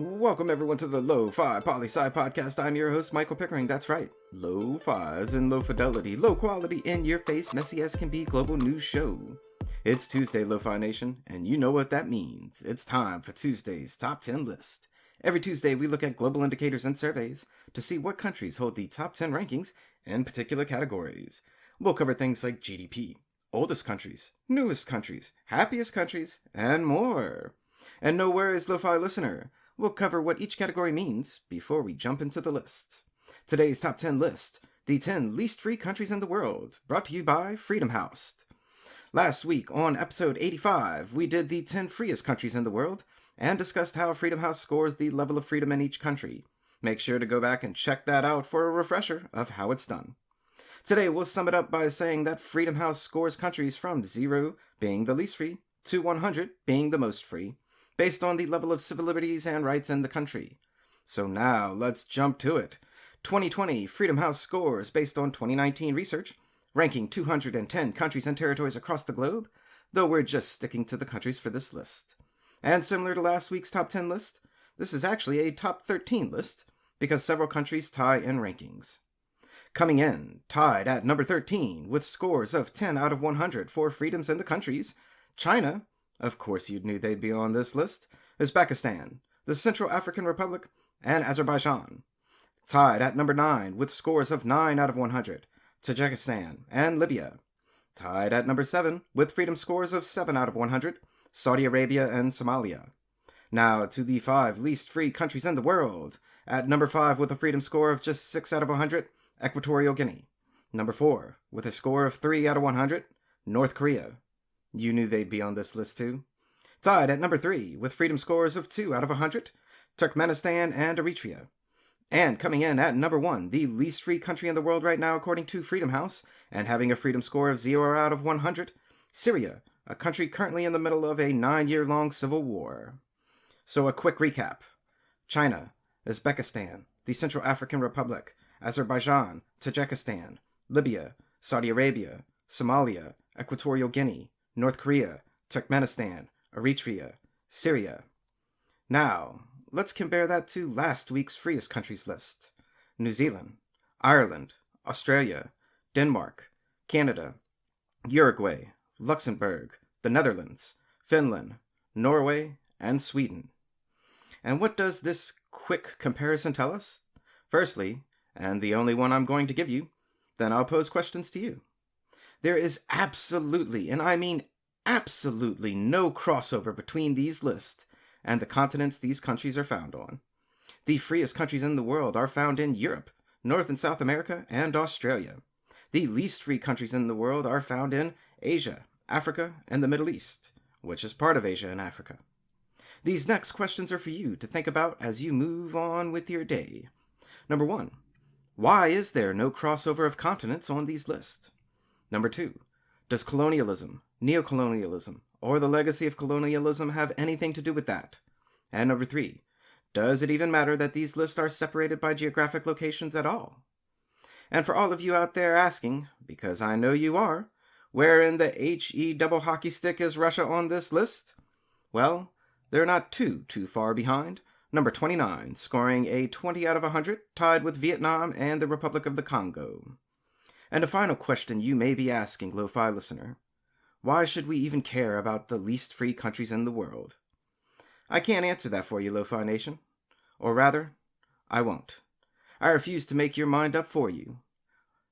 Welcome everyone to the Lofi Poli Sci podcast. I'm your host, Michael Pickering. That's right. Lo-fi as in low fidelity, low quality, in your face, messy as can be global news show. It's Tuesday, Lo-Fi Nation, and you know what that means. It's time for Tuesday's Top 10 list. Every Tuesday, we look at global indicators and surveys to see what countries hold the top 10 rankings in particular categories. We'll cover things like GDP, oldest countries, newest countries, happiest countries, and more. And no worries, Lo-Fi listener. We'll cover what each category means before we jump into the list. Today's top 10 list, the 10 least free countries in the world, brought to you by Freedom House. Last week on episode 85, we did the 10 freest countries in the world and discussed how Freedom House scores the level of freedom in each country. Make sure to go back and check that out for a refresher of how it's done. Today we'll sum it up by saying that Freedom House scores countries from 0 being the least free to 100 being the most free, based on the level of civil liberties and rights in the country. So now, let's jump to it. 2020 Freedom House scores based on 2019 research, ranking 210 countries and territories across the globe, though we're just sticking to the countries for this list. And similar to last week's top 10 list, this is actually a top 13 list, because several countries tie in rankings. Coming in, tied at number 13, with scores of 10 out of 100 for freedoms in the countries, China, of course you knew they'd be on this list, Uzbekistan, the Central African Republic, and Azerbaijan. Tied at number 9 with scores of 9 out of 100, Tajikistan and Libya. Tied at number 7 with freedom scores of 7 out of 100, Saudi Arabia and Somalia. Now to the 5 least free countries in the world. At number 5 with a freedom score of just 6 out of 100, Equatorial Guinea. Number 4 with a score of 3 out of 100, North Korea. You knew they'd be on this list too. Tied at number 3 with freedom scores of 2 out of 100, Turkmenistan and Eritrea. And coming in at number 1, the least free country in the world right now according to Freedom House, and having a freedom score of 0 out of 100, Syria, a country currently in the middle of a 9-year-long civil war. So a quick recap. China, Uzbekistan, the Central African Republic, Azerbaijan, Tajikistan, Libya, Saudi Arabia, Somalia, Equatorial Guinea, North Korea, Turkmenistan, Eritrea, Syria. Now, let's compare that to last week's freest countries list. New Zealand, Ireland, Australia, Denmark, Canada, Uruguay, Luxembourg, the Netherlands, Finland, Norway, and Sweden. And what does this quick comparison tell us? Firstly, and the only one I'm going to give you, then I'll pose questions to you. There is absolutely, and I mean absolutely, no crossover between these lists and the continents these countries are found on. The freest countries in the world are found in Europe, North and South America, and Australia. The least free countries in the world are found in Asia, Africa, and the Middle East, which is part of Asia and Africa. These next questions are for you to think about as you move on with your day. Number 1, why is there no crossover of continents on these lists? Number 2, does colonialism, neocolonialism, or the legacy of colonialism have anything to do with that? And number 3, does it even matter that these lists are separated by geographic locations at all? And for all of you out there asking, because I know you are, where in the HE double hockey stick is Russia on this list? Well, they're not too far behind. Number 29, scoring a 20 out of 100, tied with Vietnam and the Republic of the Congo. And a final question you may be asking, Lo-Fi listener. Why should we even care about the least free countries in the world? I can't answer that for you, Lo-Fi Nation. Or rather, I won't. I refuse to make your mind up for you.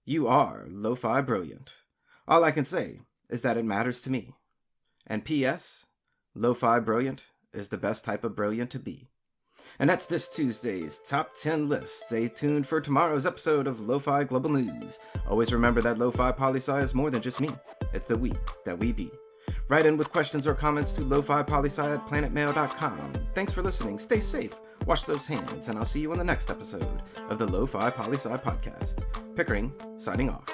You are Lo-Fi brilliant. All I can say is that it matters to me. And P.S., Lo-Fi brilliant is the best type of brilliant to be. And that's this Tuesday's Top 10 list. Stay tuned for tomorrow's episode of Lo-Fi Global News. Always remember that Lofi Poli Sci is more than just me. It's the we that we be. Write in with questions or comments to lofipolisci@planetmail.com. Thanks for listening. Stay safe. Wash those hands. And I'll see you in the next episode of the Lofi Poli Sci podcast. Pickering, signing off.